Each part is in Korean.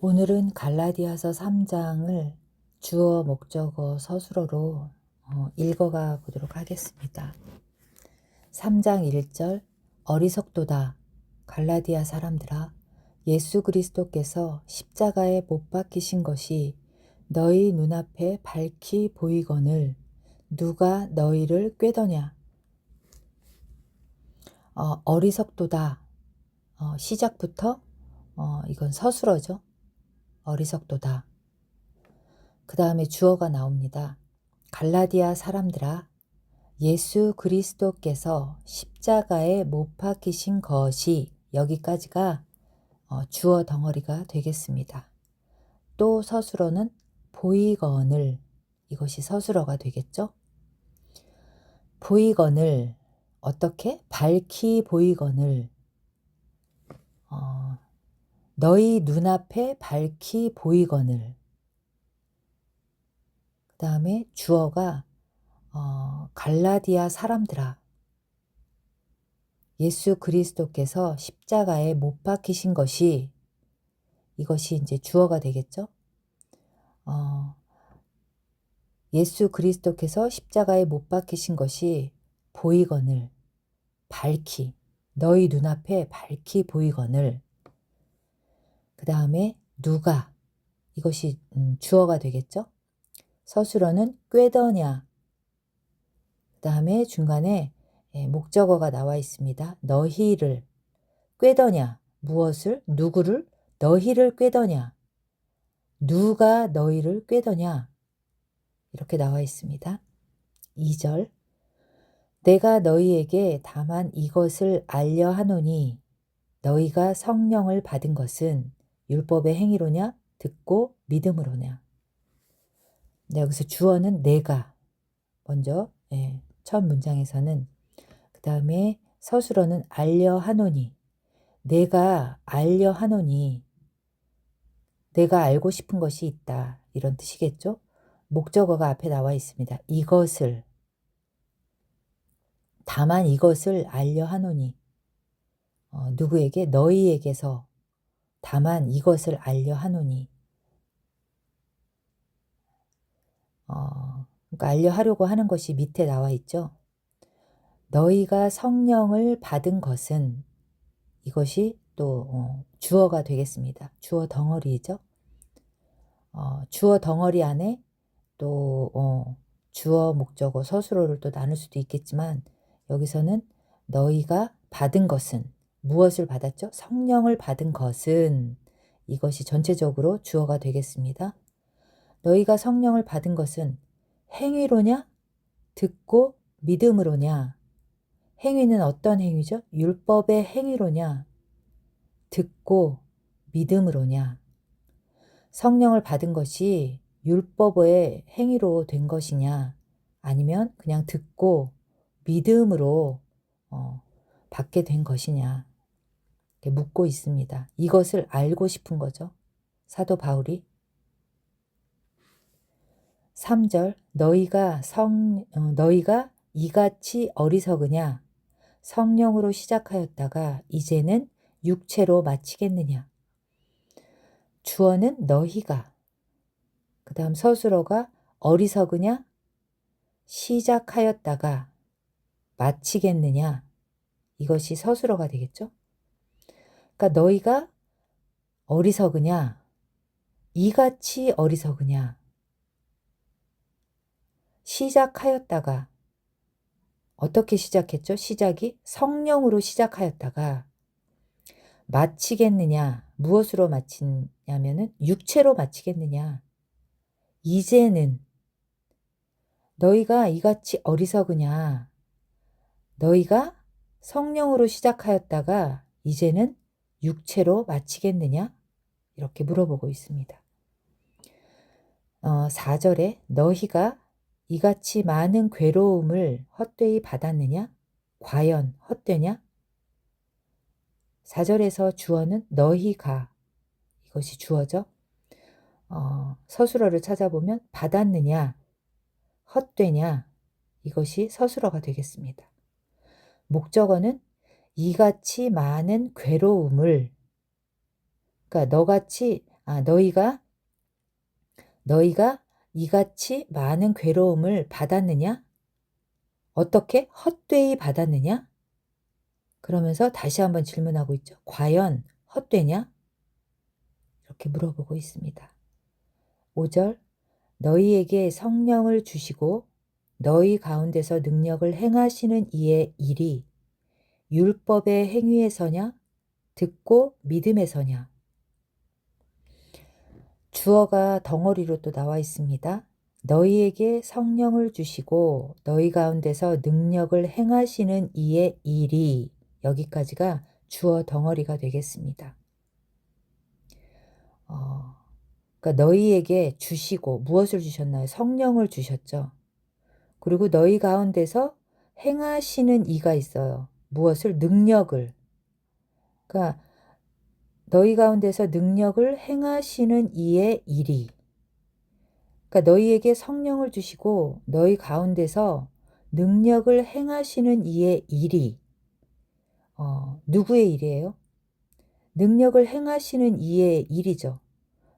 오늘은 갈라디아서 3장을 주어 목적어 서술어로 읽어가 보도록 하겠습니다. 3장 1절 어리석도다 갈라디아 사람들아 예수 그리스도께서 십자가에 못 박히신 것이 너희 눈앞에 밝히 보이거늘 누가 너희를 꾀더냐. 어리석도다 시작부터 이건 서술어죠. 어리석도다. 그 다음에 주어가 나옵니다. 갈라디아 사람들아 예수 그리스도께서 십자가에 못 박히신 것이 여기까지가 주어 덩어리가 되겠습니다. 또 서술어는 보이거늘 이것이 서술어가 되겠죠. 보이거늘 어떻게? 밝히 보이거늘 너희 눈앞에 밝히 보이거늘. 그 다음에 주어가 갈라디아 사람들아 예수 그리스도께서 십자가에 못 박히신 것이 이것이 이제 주어가 되겠죠. 예수 그리스도께서 십자가에 못 박히신 것이 보이거늘 밝히 너희 눈앞에 밝히 보이거늘. 그 다음에 누가 이것이 주어가 되겠죠. 서술어는 꾀더냐. 그 다음에 중간에 목적어가 나와 있습니다. 너희를 꾀더냐. 무엇을? 누구를? 너희를 꾀더냐. 누가 너희를 꾀더냐. 이렇게 나와 있습니다. 2절 내가 너희에게 다만 이것을 알려 하노니 너희가 성령을 받은 것은 율법의 행위로냐 듣고 믿음으로냐. 네, 여기서 주어는 내가 먼저 첫 문장에서는 그 다음에 서술어는 알려 하노니 내가 알려 하노니 내가 알고 싶은 것이 있다 이런 뜻이겠죠. 목적어가 앞에 나와 있습니다. 이것을 다만 이것을 알려 하노니 누구에게? 너희에게서 다만 이것을 알려 하노니 그러니까 알려 하려고 하는 것이 밑에 나와 있죠. 너희가 성령을 받은 것은 이것이 또 주어가 되겠습니다. 주어 덩어리죠. 주어 덩어리 안에 또 주어 목적어 서술어를 또 나눌 수도 있겠지만 여기서는 너희가 받은 것은 무엇을 받았죠? 성령을 받은 것은 이것이 전체적으로 주어가 되겠습니다. 너희가 성령을 받은 것은 행위로냐? 듣고 믿음으로냐? 행위는 어떤 행위죠? 율법의 행위로냐? 듣고 믿음으로냐? 성령을 받은 것이 율법의 행위로 된 것이냐? 아니면 그냥 듣고 믿음으로 받게 된 것이냐? 이렇게 묻고 있습니다. 이것을 알고 싶은 거죠. 사도 바울이. 3절 너희가 이같이 어리석으냐 성령으로 시작하였다가 이제는 육체로 마치겠느냐. 주어는 너희가 그 다음 서술어가 어리석으냐 시작하였다가 마치겠느냐 이것이 서술어가 되겠죠. 그러니까 너희가 어리석으냐 이같이 어리석으냐 시작하였다가 어떻게 시작했죠? 시작이 성령으로 시작하였다가 마치겠느냐 무엇으로 마치냐면은 육체로 마치겠느냐. 이제는 너희가 이같이 어리석으냐 너희가 성령으로 시작하였다가 이제는 육체로 마치겠느냐 이렇게 물어보고 있습니다. 4절에 너희가 이같이 많은 괴로움을 헛되이 받았느냐? 과연 헛되냐? 4절에서 주어는 너희가 이것이 주어죠. 서술어를 찾아보면 받았느냐? 헛되냐? 이것이 서술어가 되겠습니다. 목적어는 이같이 많은 괴로움을 그러니까 너같이 너희가 이같이 많은 괴로움을 받았느냐? 어떻게? 헛되이 받았느냐? 그러면서 다시 한번 질문하고 있죠. 과연 헛되냐? 이렇게 물어보고 있습니다. 5절 너희에게 성령을 주시고 너희 가운데서 능력을 행하시는 이의 일이 율법의 행위에서냐? 듣고 믿음에서냐? 주어가 덩어리로 또 나와 있습니다. 너희에게 성령을 주시고 너희 가운데서 능력을 행하시는 이의 일이 여기까지가 주어 덩어리가 되겠습니다. 그러니까 너희에게 주시고 무엇을 주셨나요? 성령을 주셨죠. 그리고 너희 가운데서 행하시는 이가 있어요. 무엇을? 능력을. 그러니까 너희 가운데서 능력을 행하시는 이의 일이. 그러니까 너희에게 성령을 주시고 너희 가운데서 능력을 행하시는 이의 일이 누구의 일이에요? 능력을 행하시는 이의 일이죠.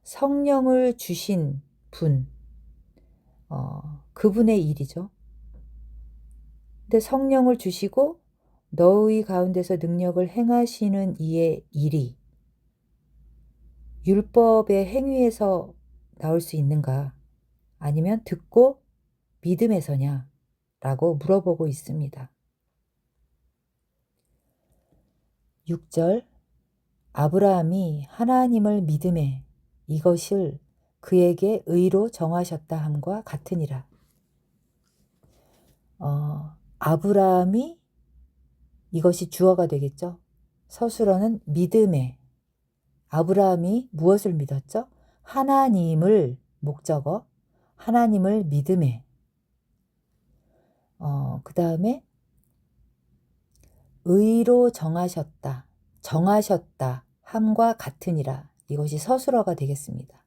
성령을 주신 분, 그분의 일이죠. 근데 성령을 주시고 너희 가운데서 능력을 행하시는 이의 일이 율법의 행위에서 나올 수 있는가? 아니면 듣고 믿음에서냐? 라고 물어보고 있습니다. 6절 아브라함이 하나님을 믿음에 이것을 그에게 의로 정하셨다 함과 같으니라. 아브라함이 이것이 주어가 되겠죠. 서술어는 믿음에. 아브라함이 무엇을 믿었죠? 하나님을 목적어 하나님을 믿음에. 그 다음에 의로 정하셨다 함과 같으니라. 이것이 서술어가 되겠습니다.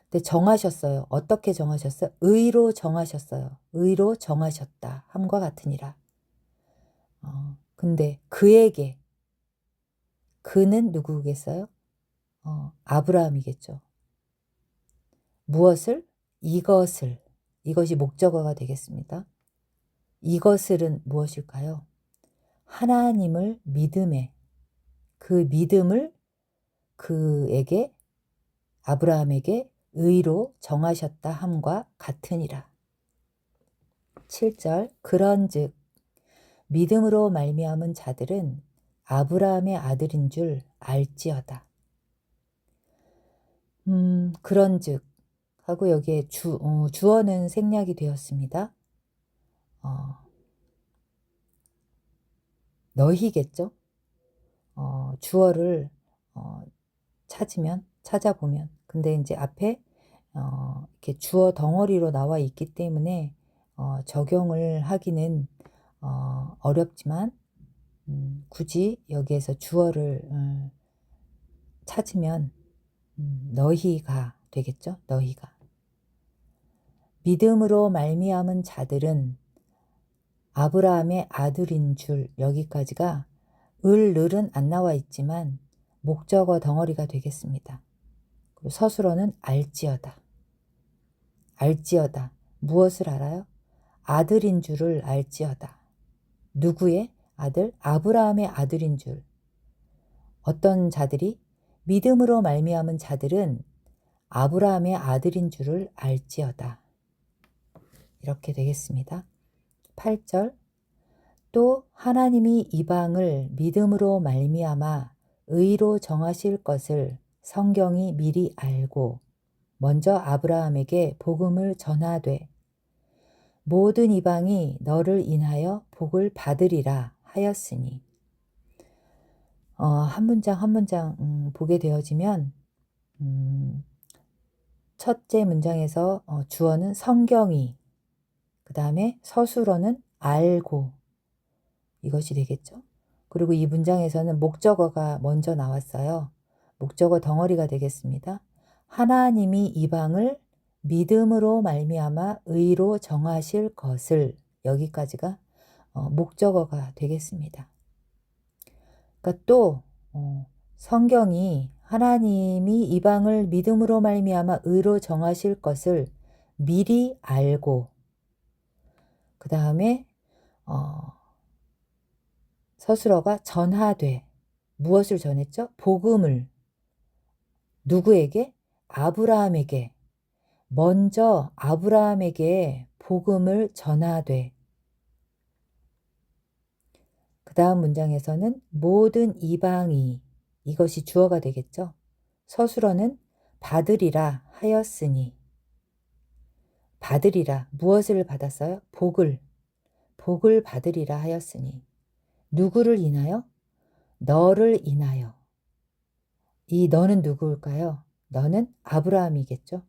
근데 정하셨어요. 어떻게 정하셨어요? 의로 정하셨어요. 의로 정하셨다 함과 같으니라. 근데 그에게 그는 누구겠어요? 아브라함이겠죠. 무엇을? 이것이 목적어가 되겠습니다. 이것을은 무엇일까요? 하나님을 믿음에 그 믿음을 그에게 아브라함에게 의로 정하셨다 함과 같으니라. 7절 그런즉 믿음으로 말미암은 자들은 아브라함의 아들인 줄 알지어다. 그런즉 하고 여기에 주어는 생략이 되었습니다. 너희겠죠? 주어를 찾아보면 근데 이제 앞에 이렇게 주어 덩어리로 나와 있기 때문에 적용을 하기는 어렵지만 굳이 여기에서 주어를 찾으면 너희가 되겠죠? 너희가. 믿음으로 말미암은 자들은 아브라함의 아들인 줄 여기까지가 을은 안 나와 있지만 목적어 덩어리가 되겠습니다. 그리고 서술어는 알지어다. 알지어다. 무엇을 알아요? 아들인 줄을 알지어다. 누구의 아들? 아브라함의 아들인 줄. 어떤 자들이? 믿음으로 말미암은 자들은 아브라함의 아들인 줄을 알지어다. 이렇게 되겠습니다. 8절 또 하나님이 이방을 믿음으로 말미암아 의로 정하실 것을 성경이 미리 알고 먼저 아브라함에게 복음을 전하되 모든 이방이 너를 인하여 복을 받으리라 하였으니 한 문장 한 문장 보게 되어지면 첫째 문장에서 주어는 성경이 그 다음에 서술어는 알고 이것이 되겠죠. 그리고 이 문장에서는 목적어가 먼저 나왔어요. 목적어 덩어리가 되겠습니다. 하나님이 이방을 믿음으로 말미암아 의로 정하실 것을 여기까지가 목적어가 되겠습니다. 그러니까 또 성경이 하나님이 이방을 믿음으로 말미암아 의로 정하실 것을 미리 알고 그 다음에 서술어가 전하되 무엇을 전했죠? 복음을 누구에게? 아브라함에게 먼저 아브라함에게 복음을 전하되 그 다음 문장에서는 모든 이방이 이것이 주어가 되겠죠. 서술어는 받으리라 하였으니 받으리라 무엇을 받았어요? 복을 받으리라 하였으니 누구를 인하여? 너를 인하여. 이 너는 누구일까요? 너는 아브라함이겠죠.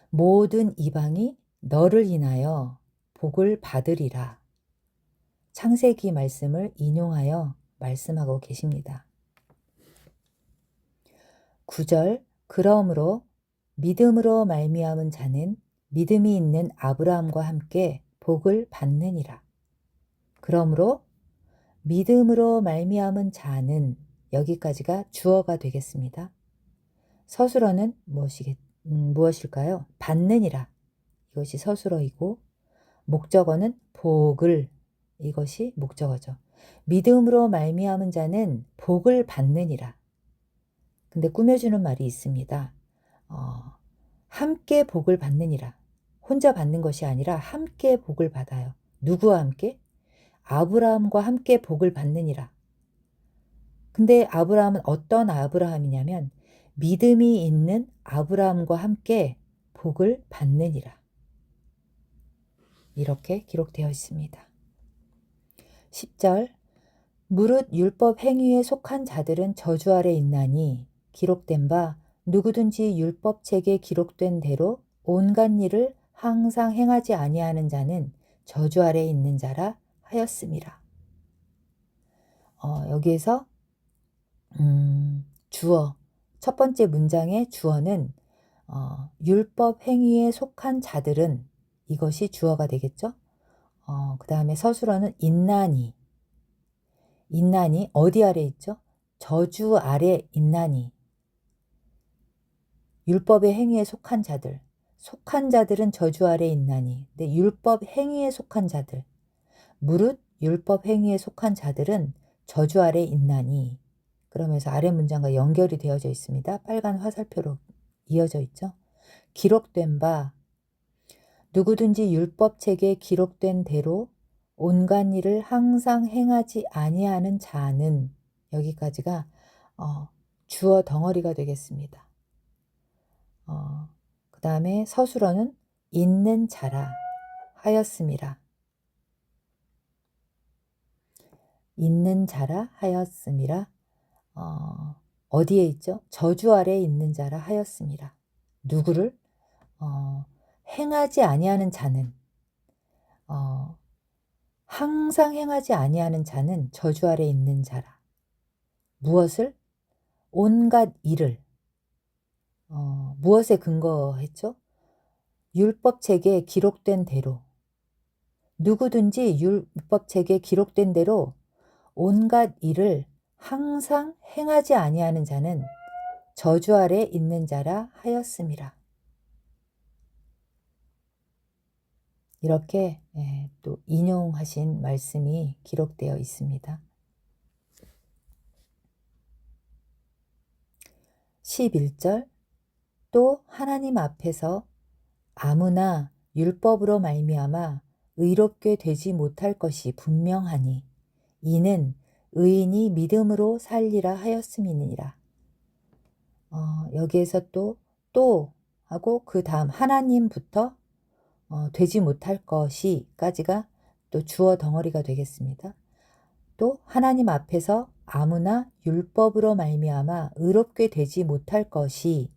모든 이방이 너를 인하여 복을 받으리라. 창세기 말씀을 인용하여 말씀하고 계십니다. 9절 그러므로 믿음으로 말미암은 자는 믿음이 있는 아브라함과 함께 복을 받느니라. 그러므로 믿음으로 말미암은 자는 여기까지가 주어가 되겠습니다. 서술어는 무엇일까요? 받느니라. 이것이 서술어이고 목적어는 복을 이것이 목적어죠. 믿음으로 말미암은 자는 복을 받느니라. 근데 꾸며주는 말이 있습니다. 함께 복을 받느니라. 혼자 받는 것이 아니라 함께 복을 받아요. 누구와 함께? 아브라함과 함께 복을 받느니라. 근데 아브라함은 어떤 아브라함이냐면 믿음이 있는 아브라함과 함께 복을 받느니라. 이렇게 기록되어 있습니다. 10절 무릇 율법 행위에 속한 자들은 저주 아래 있나니 기록된 바 누구든지 율법책에 기록된 대로 온갖 일을 항상 행하지 아니하는 자는 저주 아래 있는 자라 하였음이라. 여기에서 주어 첫 번째 문장의 주어는 율법 행위에 속한 자들은 이것이 주어가 되겠죠. 그 다음에 서술어는 있나니 어디 아래 있죠? 저주 아래 있나니 율법의 행위에 속한 자들은 저주 아래 있나니 근데 율법 행위에 속한 자들 무릇 율법 행위에 속한 자들은 저주 아래 있나니 그러면서 아래 문장과 연결이 되어져 있습니다. 빨간 화살표로 이어져 있죠. 기록된 바 누구든지 율법책에 기록된 대로 온갖 일을 항상 행하지 아니하는 자는 여기까지가 주어 덩어리가 되겠습니다. 그 다음에 서술어는 있는 자라 하였음이라. 있는 자라 하였음이라. 어디에 있죠? 저주 아래 있는 자라 하였음이라. 누구를? 행하지 아니하는 자는 항상 행하지 아니하는 자는 저주 아래 있는 자라. 무엇을? 온갖 일을. 무엇에 근거했죠? 율법책에 기록된 대로. 누구든지 율법책에 기록된 대로 온갖 일을 항상 행하지 아니하는 자는 저주 아래 있는 자라 하였음이라. 이렇게 또 인용하신 말씀이 기록되어 있습니다. 11절 또 하나님 앞에서 아무나 율법으로 말미암아 의롭게 되지 못할 것이 분명하니 이는 의인이 믿음으로 살리라 하였음이니라. 여기에서 또 하고 그 다음 하나님부터 되지 못할 것이까지가 또 주어 덩어리가 되겠습니다. 또 하나님 앞에서 아무나 율법으로 말미암아 의롭게 되지 못할 것이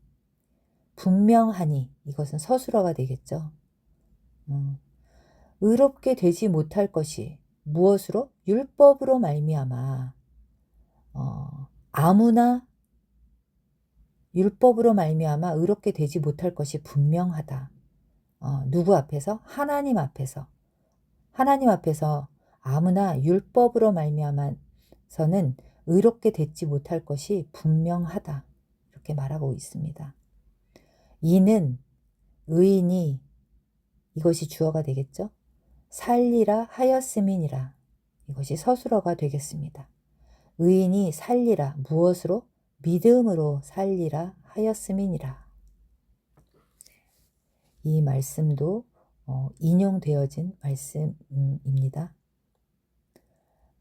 분명하니 이것은 서술어가 되겠죠. 의롭게 되지 못할 것이 무엇으로? 율법으로 말미암아 아무나 율법으로 말미암아 의롭게 되지 못할 것이 분명하다. 누구 앞에서? 하나님 앞에서. 하나님 앞에서 아무나 율법으로 말미암아서는 의롭게 되지 못할 것이 분명하다. 이렇게 말하고 있습니다. 이는 의인이, 이것이 주어가 되겠죠. 살리라 하였음이니라. 이것이 서술어가 되겠습니다. 의인이 살리라, 무엇으로? 믿음으로 살리라 하였음이니라. 이 말씀도 인용되어진 말씀입니다.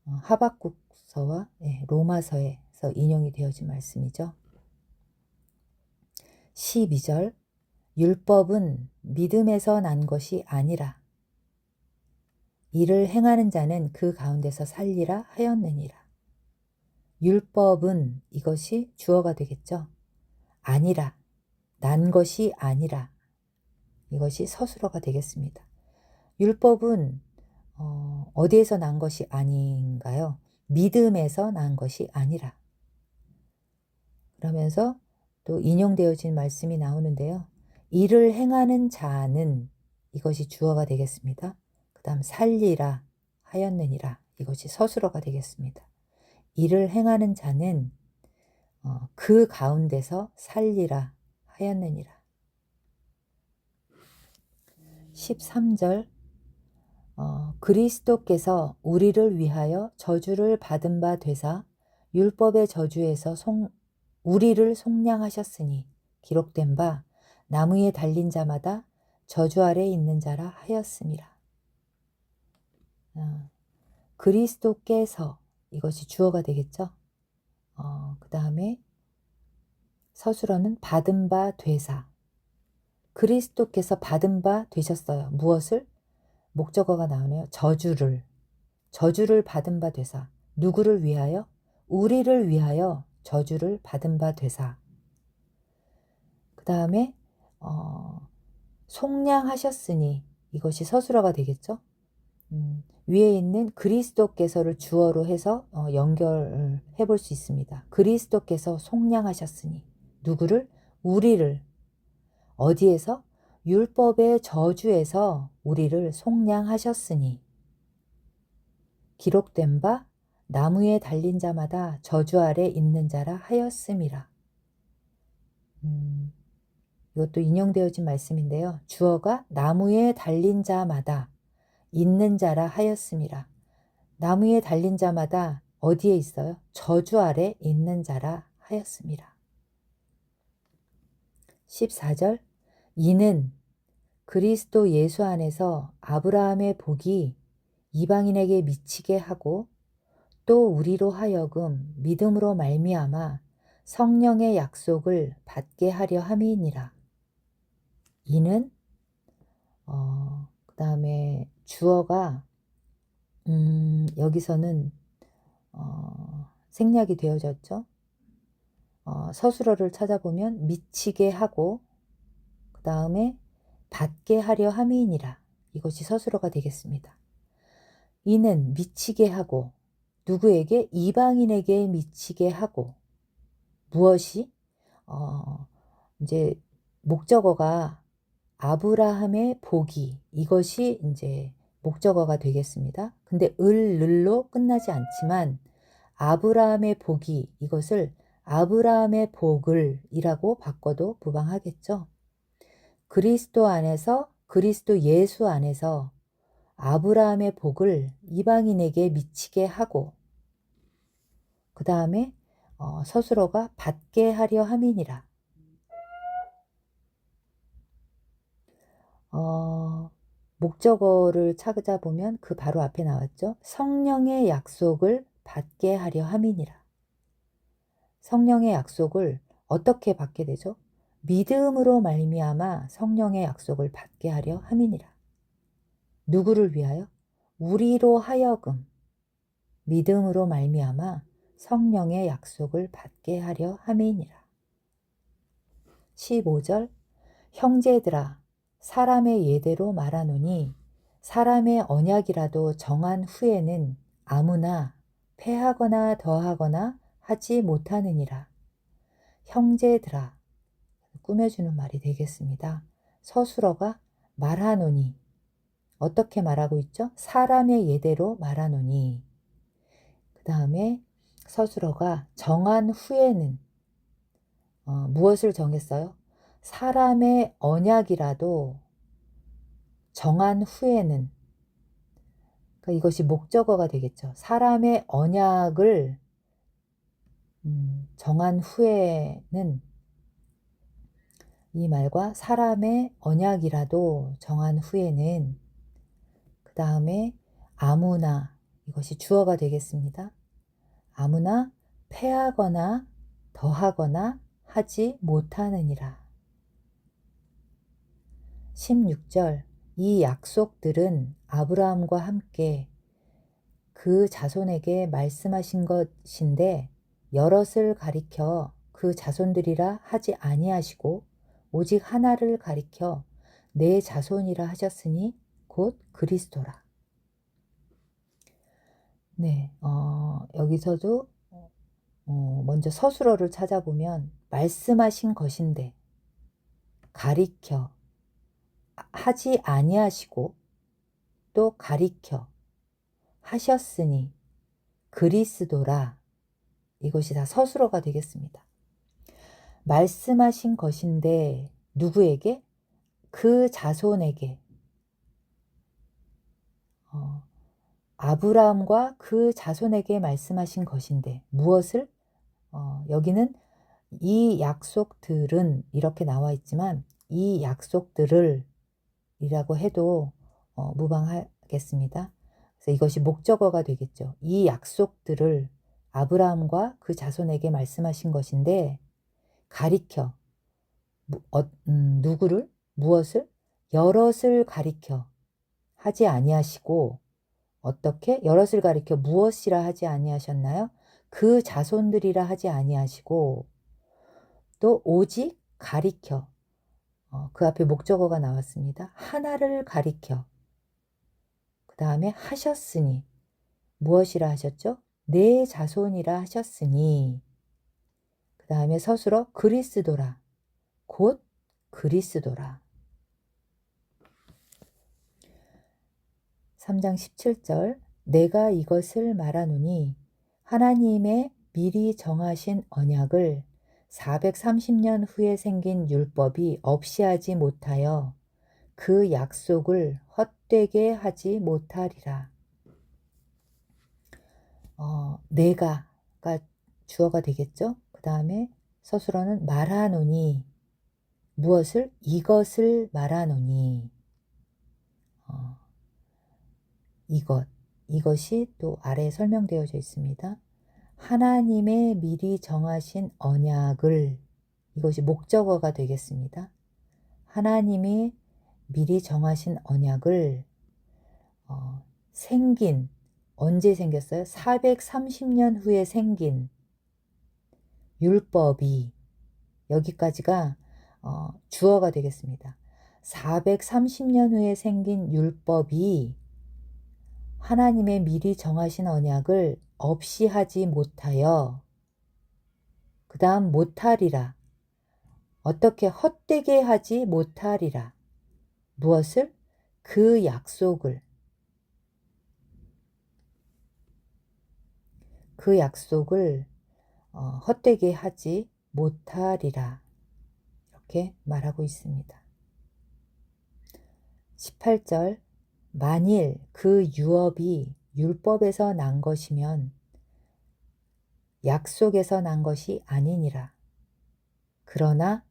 하박국서와 로마서에서 인용이 되어진 말씀이죠. 12절 율법은 믿음에서 난 것이 아니라 이를 행하는 자는 그 가운데서 살리라 하였느니라. 율법은, 이것이 주어가 되겠죠. 아니라, 난 것이 아니라, 이것이 서술어가 되겠습니다. 율법은 어디에서 난 것이 아닌가요? 믿음에서 난 것이 아니라. 그러면서 또 인용되어진 말씀이 나오는데요. 이를 행하는 자는, 이것이 주어가 되겠습니다. 그 다음 살리라 하였느니라. 이것이 서술어가 되겠습니다. 이를 행하는 자는 그 가운데서 살리라 하였느니라. 13절 그리스도께서 우리를 위하여 저주를 받은 바 되사 율법의 저주에서 우리를 속량하셨으니 기록된 바 나무에 달린 자마다 저주 아래 있는 자라 하였음이라. 그리스도께서, 이것이 주어가 되겠죠. 그 다음에 서술어는 받은 바 되사. 그리스도께서 받은 바 되셨어요. 무엇을? 목적어가 나오네요. 저주를 받은 바 되사. 누구를 위하여? 우리를 위하여 저주를 받은 바 되사. 그 다음에 속량하셨으니, 이것이 서술어가 되겠죠. 위에 있는 그리스도께서를 주어로 해서 연결해 볼 수 있습니다. 그리스도께서 속량하셨으니 누구를? 우리를. 어디에서? 율법의 저주에서 우리를 속량하셨으니 기록된 바 나무에 달린 자마다 저주 아래 있는 자라 하였음이라. 이것도 인용되어진 말씀인데요. 주어가 나무에 달린 자마다 있는 자라 하였음이라. 나무에 달린 자마다 어디에 있어요? 저주 아래 있는 자라 하였음이라. 14절 이는 그리스도 예수 안에서 아브라함의 복이 이방인에게 미치게 하고 또 우리로 하여금 믿음으로 말미암아 성령의 약속을 받게 하려 함이니라. 이는 그 다음에 주어가 여기서는 생략이 되어졌죠. 서술어를 찾아보면 미치게 하고 그 다음에 받게 하려 함이니라. 이것이 서술어가 되겠습니다. 이는 미치게 하고 누구에게? 이방인에게 미치게 하고. 무엇이? 이제 목적어가 아브라함의 복이, 이것이 이제 목적어가 되겠습니다. 근데 을로 끝나지 않지만 아브라함의 복이, 이것을 아브라함의 복을 이라고 바꿔도 무방하겠죠. 그리스도 안에서, 그리스도 예수 안에서 아브라함의 복을 이방인에게 미치게 하고 그 다음에 서술어가 받게 하려 함이니라. 목적어를 찾아보면 그 바로 앞에 나왔죠. 성령의 약속을 받게 하려 함이니라. 성령의 약속을 어떻게 받게 되죠? 믿음으로 말미암아 성령의 약속을 받게 하려 함이니라. 누구를 위하여? 우리로 하여금 믿음으로 말미암아 성령의 약속을 받게 하려 함이니라. 15절 형제들아 사람의 예대로 말하노니 사람의 언약이라도 정한 후에는 아무나 패하거나 더하거나 하지 못하느니라. 형제들아, 꾸며주는 말이 되겠습니다. 서술어가 말하노니, 어떻게 말하고 있죠? 사람의 예대로 말하노니. 그 다음에 서술어가 정한 후에는 무엇을 정했어요? 사람의 언약이라도 정한 후에는, 그러니까 이것이 목적어가 되겠죠. 사람의 언약을 정한 후에는, 이 말과 사람의 언약이라도 정한 후에는, 그 다음에 아무나, 이것이 주어가 되겠습니다. 아무나 패하거나 더하거나 하지 못하느니라. 16절, 이 약속들은 아브라함과 함께 그 자손에게 말씀하신 것인데 여럿을 가리켜 그 자손들이라 하지 아니하시고 오직 하나를 가리켜 내 자손이라 하셨으니 곧 그리스도라. 네, 여기서도 먼저 서술어를 찾아보면 말씀하신 것인데 가리켜 하지 아니하시고 또 가리켜 하셨으니 그리스도라. 이것이 다 서술어가 되겠습니다. 말씀하신 것인데 누구에게? 그 자손에게. 아브라함과 그 자손에게 말씀하신 것인데 무엇을? 여기는 이 약속들은 이렇게 나와 있지만 이 약속들을 이라고 해도 무방하겠습니다. 그래서 이것이 목적어가 되겠죠. 이 약속들을 아브라함과 그 자손에게 말씀하신 것인데 가리켜 누구를? 무엇을? 여럿을 가리켜 하지 아니하시고 어떻게? 여럿을 가리켜 무엇이라 하지 아니하셨나요? 그 자손들이라 하지 아니하시고 또 오직 가리켜 그 앞에 목적어가 나왔습니다. 하나를 가리켜 그 다음에 하셨으니 무엇이라 하셨죠? 내 자손이라 하셨으니 그 다음에 서술어 그리스도라 곧 그리스도라. 3장 17절 내가 이것을 말하노니 하나님의 미리 정하신 언약을 430년 후에 생긴 율법이 없이 하지 못하여 그 약속을 헛되게 하지 못하리라. 내가가 주어가 되겠죠. 그 다음에 서술어는 말하노니 무엇을? 이것을 말하노니 이것이 또 아래에 설명되어져 있습니다. 하나님의 미리 정하신 언약을 이것이 목적어가 되겠습니다. 하나님이 미리 정하신 언약을 생긴 언제 생겼어요? 430년 후에 생긴 율법이 여기까지가 주어가 되겠습니다. 430년 후에 생긴 율법이 하나님의 미리 정하신 언약을 없이 하지 못하여 그 다음 못하리라. 어떻게 헛되게 하지 못하리라. 무엇을? 그 약속을 헛되게 하지 못하리라. 이렇게 말하고 있습니다. 18절 만일 그 유업이 율법에서 난 것이면 약속에서 난 것이 아니니라. 그러나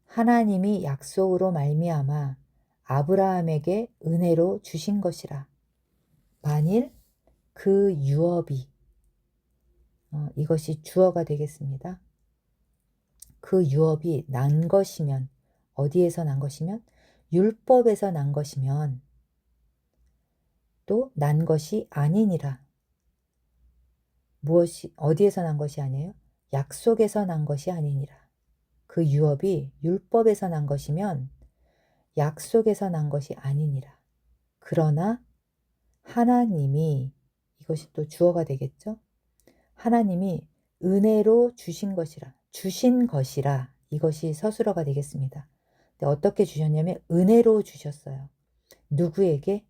하나님이 약속으로 말미암아 아브라함에게 은혜로 주신 것이라. 만일 그 유업이 이것이 주어가 되겠습니다. 그 유업이 난 것이면 어디에서 난 것이면 율법에서 난 것이면 또 난 것이 아니니라. 무엇이 어디에서 난 것이 아니에요? 약속에서 난 것이 아니니라. 그 유업이 율법에서 난 것이면 약속에서 난 것이 아니니라. 그러나 하나님이 이것이 또 주어가 되겠죠? 하나님이 은혜로 주신 것이라 이것이 서술어가 되겠습니다. 근데 어떻게 주셨냐면 은혜로 주셨어요. 누구에게?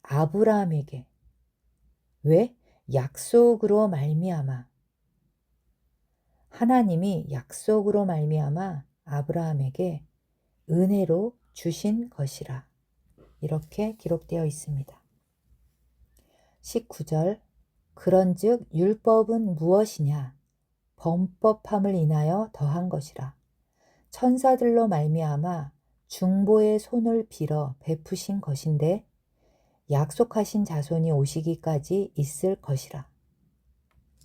아브라함에게. 왜? 약속으로 말미암아. 하나님이 약속으로 말미암아 아브라함에게 은혜로 주신 것이라. 이렇게 기록되어 있습니다. 19절 그런즉 율법은 무엇이냐? 범법함을 인하여 더한 것이라. 천사들로 말미암아 중보의 손을 빌어 베푸신 것인데 약속하신 자손이 오시기까지 있을 것이라.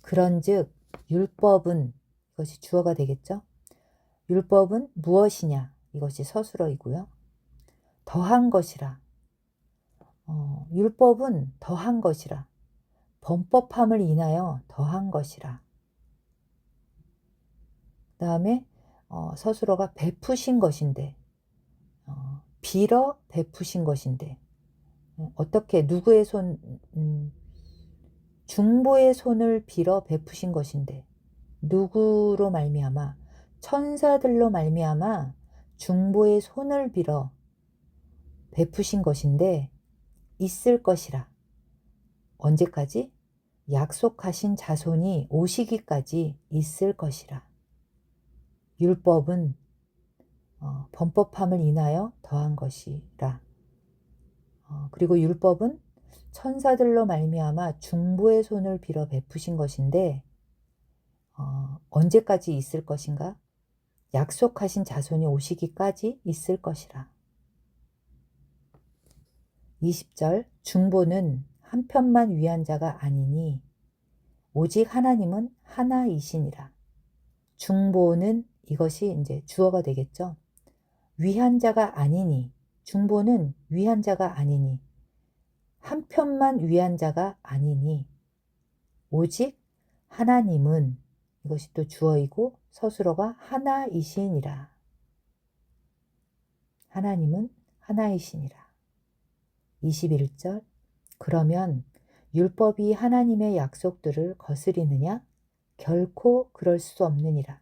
그런즉 율법은, 이것이 주어가 되겠죠? 율법은 무엇이냐? 이것이 서술어이고요. 더한 것이라. 율법은 더한 것이라. 범법함을 인하여 더한 것이라. 그 다음에 서술어가 베푸신 것인데, 빌어 베푸신 것인데, 어떻게 누구의 중보의 손을 빌어 베푸신 것인데, 누구로 말미암아? 천사들로 말미암아 중보의 손을 빌어 베푸신 것인데 있을 것이라. 언제까지? 약속하신 자손이 오시기까지 있을 것이라. 율법은 범법함을 인하여 더한 것이라. 그리고 율법은 천사들로 말미암아 중보의 손을 빌어 베푸신 것인데 언제까지 있을 것인가? 약속하신 자손이 오시기까지 있을 것이라. 20절 중보는 한편만 위한 자가 아니니 오직 하나님은 하나이시니라. 중보는 이것이 이제 주어가 되겠죠. 위한 자가 아니니, 중보는 위한 자가 아니니, 한편만 위한 자가 아니니, 오직 하나님은, 이것이 또 주어이고 서술어가 하나이시니라. 하나님은 하나이시니라. 21절 그러면 율법이 하나님의 약속들을 거스리느냐? 결코 그럴 수 없느니라.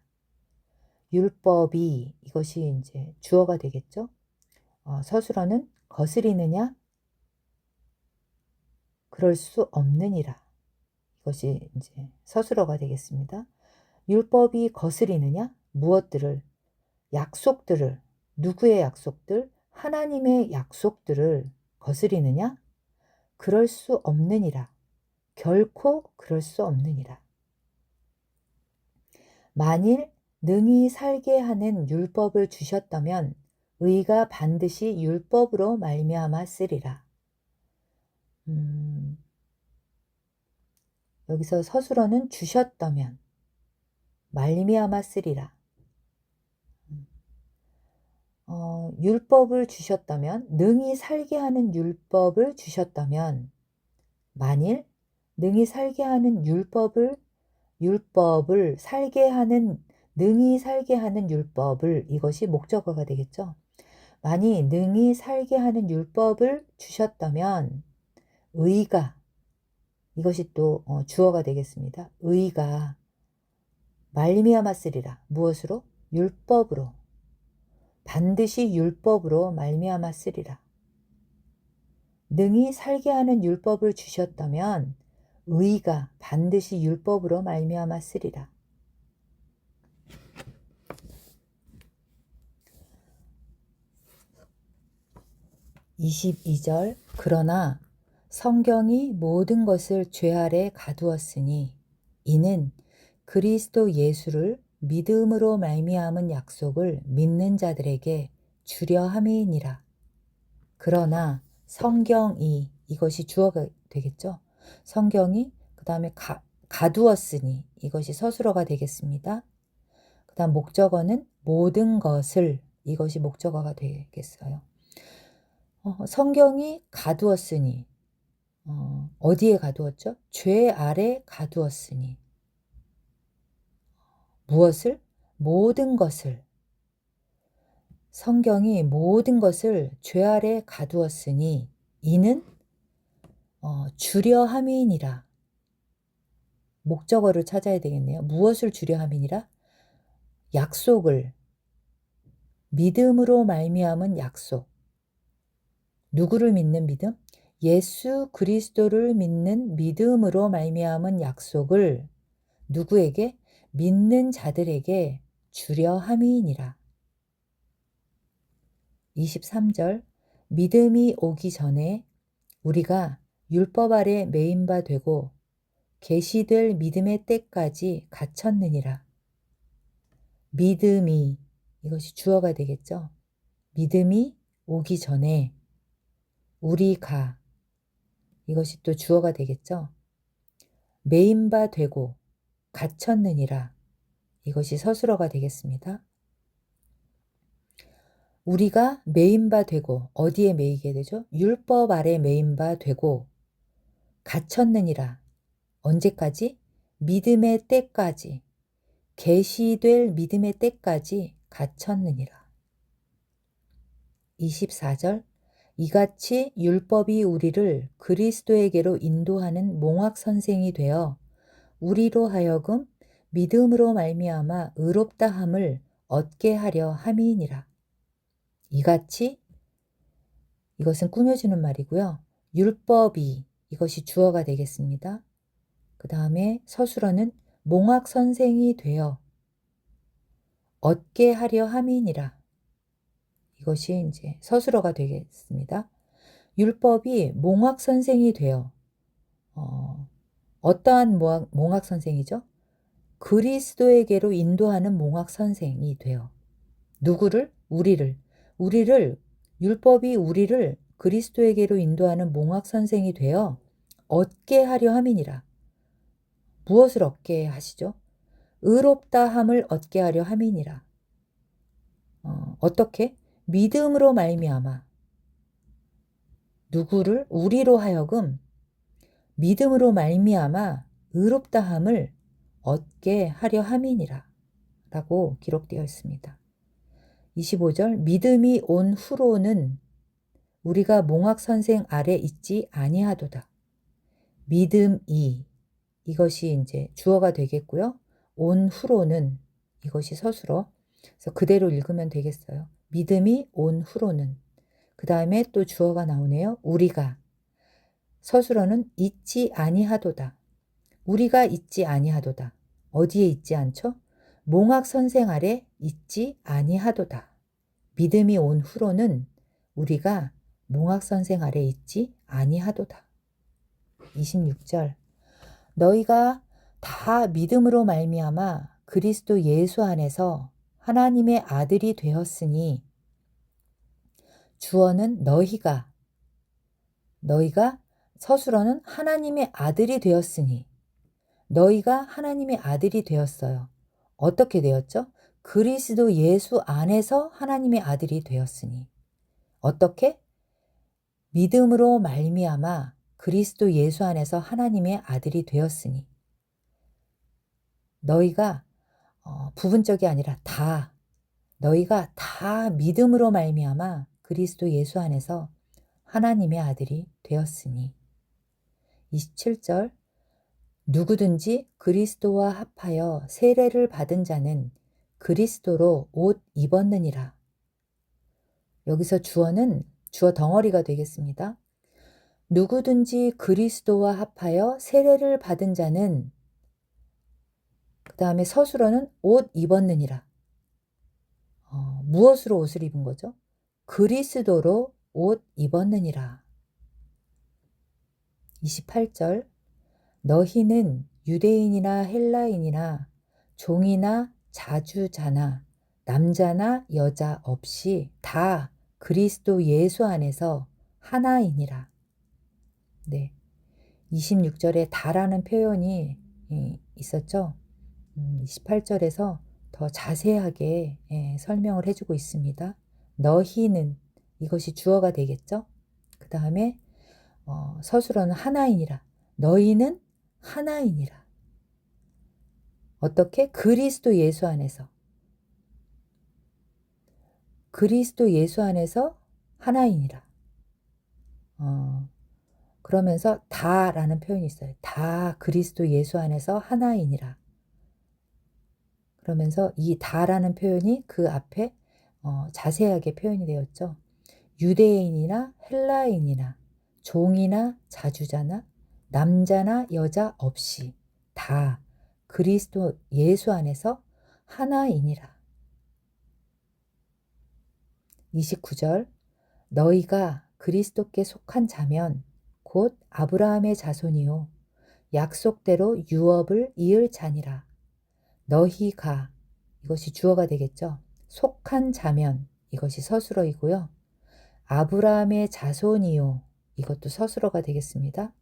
율법이, 이것이 이제 주어가 되겠죠. 서술어는 거스리느냐? 그럴 수 없느니라. 이것이 이제 서술어가 되겠습니다. 율법이 거스리느냐? 무엇들을? 약속들을. 누구의 약속들? 하나님의 약속들을 거스리느냐? 그럴 수 없느니라. 결코 그럴 수 없느니라. 만일 능히 살게 하는 율법을 주셨다면 의가 반드시 율법으로 말미암아 쓰리라. 여기서 서술어는 주셨다면 말미암아 쓰리라. 율법을 주셨다면, 능히 살게 하는 율법을 주셨다면, 만일 능히 살게 하는 율법을 살게 하는, 능히 살게 하는 율법을, 이것이 목적어가 되겠죠. 만일 능히 살게 하는 율법을 주셨다면 의가, 이것이 또 주어가 되겠습니다. 의가 말미암아 쓰리라. 무엇으로? 율법으로. 반드시 율법으로 말미암아 쓰리라. 능히 살게 하는 율법을 주셨다면 의가 반드시 율법으로 말미암아 쓰리라. 22절 그러나 성경이 모든 것을 죄 아래 가두었으니 이는 그리스도 예수를 믿음으로 말미암은 약속을 믿는 자들에게 주려 함이니라. 그러나 성경이, 이것이 주어가 되겠죠. 성경이 그 다음에 가두었으니, 이것이 서술어가 되겠습니다. 그 다음 목적어는 모든 것을, 이것이 목적어가 되겠어요. 성경이 가두었으니, 어디에 가두었죠? 죄 아래 가두었으니. 무엇을? 모든 것을. 성경이 모든 것을 죄 아래 가두었으니 이는 주려 함이니라. 목적어를 찾아야 되겠네요. 무엇을 주려 함이니라? 약속을. 믿음으로 말미암은 약속. 누구를 믿는 믿음? 예수 그리스도를 믿는 믿음으로 말미암은 약속을 누구에게? 믿는 자들에게 주려 함이니라. 23절 믿음이 오기 전에 우리가 율법 아래 매인 바 되고 계시될 믿음의 때까지 갇혔느니라. 믿음이 이것이 주어가 되겠죠. 믿음이 오기 전에 우리가 이것이 또 주어가 되겠죠. 매인 바 되고 갇혔느니라. 이것이 서술어가 되겠습니다. 우리가 매인 바 되고 어디에 매이게 되죠? 율법 아래 매인 바 되고 갇혔느니라. 언제까지? 믿음의 때까지. 계시될 믿음의 때까지 갇혔느니라. 24절 이같이 율법이 우리를 그리스도에게로 인도하는 몽학 선생이 되어 우리로 하여금 믿음으로 말미암아 의롭다함을 얻게 하려 함이니라. 이같이 이것은 꾸며주는 말이고요. 율법이 이것이 주어가 되겠습니다. 그 다음에 서술어는 몽학 선생이 되어 얻게 하려 함이니라. 이것이 이제 서술어가 되겠습니다. 율법이 몽학 선생이 되어 어떠한 몽학 선생이죠? 그리스도에게로 인도하는 몽학 선생이 되어 누구를? 우리를 율법이 우리를 그리스도에게로 인도하는 몽학 선생이 되어 얻게 하려 함이니라. 무엇을 얻게 하시죠? 의롭다함을 얻게 하려 함이니라. 어떻게? 믿음으로 말미암아 누구를? 우리로 하여금 믿음으로 말미암아 의롭다함을 얻게 하려 함이니라 라고 기록되어 있습니다. 25절 믿음이 온 후로는 우리가 몽학 선생 아래 있지 아니하도다. 믿음이 이것이 이제 주어가 되겠고요. 온 후로는 이것이 서술어. 그래서 그대로 읽으면 되겠어요. 믿음이 온 후로는. 그 다음에 또 주어가 나오네요. 우리가. 서술어는 있지 아니하도다. 우리가 있지 아니하도다. 어디에 있지 않죠? 몽학 선생 아래 있지 아니하도다. 믿음이 온 후로는 우리가 몽학 선생 아래 있지 아니하도다. 26절 너희가 다 믿음으로 말미암아 그리스도 예수 안에서 하나님의 아들이 되었으니 주어는 너희가 서술어는 하나님의 아들이 되었으니 너희가 하나님의 아들이 되었어요. 어떻게 되었죠? 그리스도 예수 안에서 하나님의 아들이 되었으니 어떻게? 믿음으로 말미암아 그리스도 예수 안에서 하나님의 아들이 되었으니 너희가 부분적이 아니라 다 너희가 다 믿음으로 말미암아 그리스도 예수 안에서 하나님의 아들이 되었으니 27절 누구든지 그리스도와 합하여 세례를 받은 자는 그리스도로 옷 입었느니라. 여기서 주어는 주어 덩어리가 되겠습니다. 누구든지 그리스도와 합하여 세례를 받은 자는 그 다음에 서술어는 옷 입었느니라. 무엇으로 옷을 입은 거죠? 그리스도로 옷 입었느니라. 28절 너희는 유대인이나 헬라인이나 종이나 자주자나 남자나 여자 없이 다 그리스도 예수 안에서 하나이니라. 네, 26절에 다라는 표현이 있었죠. 28절에서 더 자세하게 설명을 해주고 있습니다. 너희는 이것이 주어가 되겠죠. 그 다음에 서술어는 하나이니라. 너희는 하나이니라. 어떻게? 그리스도 예수 안에서. 그리스도 예수 안에서 하나이니라. 그러면서 다라는 표현이 있어요. 다 그리스도 예수 안에서 하나이니라. 그러면서 이 다라는 표현이 그 앞에 자세하게 표현이 되었죠. 유대인이나 헬라인이나 종이나 자주자나 남자나 여자 없이 다 그리스도 예수 안에서 하나이니라. 29절 너희가 그리스도께 속한 자면 곧 아브라함의 자손이요 약속대로 유업을 이을 자니라. 너희가 이것이 주어가 되겠죠. 속한 자면 이것이 서술어이고요. 아브라함의 자손이요 이것도 서술어가 되겠습니다.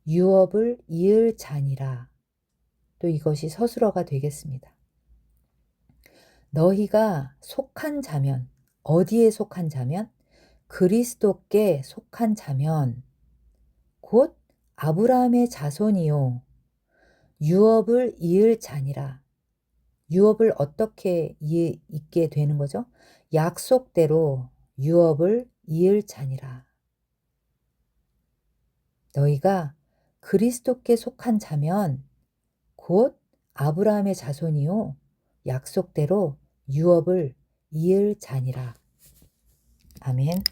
유업을 이을 자니라. 또 이것이 서술어가 되겠습니다. 너희가 속한 자면 어디에 속한 자면 그리스도께 속한 자면 곧 아브라함의 자손이요 유업을 이을 자니라. 유업을 어떻게 잇게 되는 거죠? 약속대로 유업을 이을 자니라. 너희가 그리스도께 속한 자면 곧 아브라함의 자손이요 약속대로 유업을 이을 자니라. 아멘.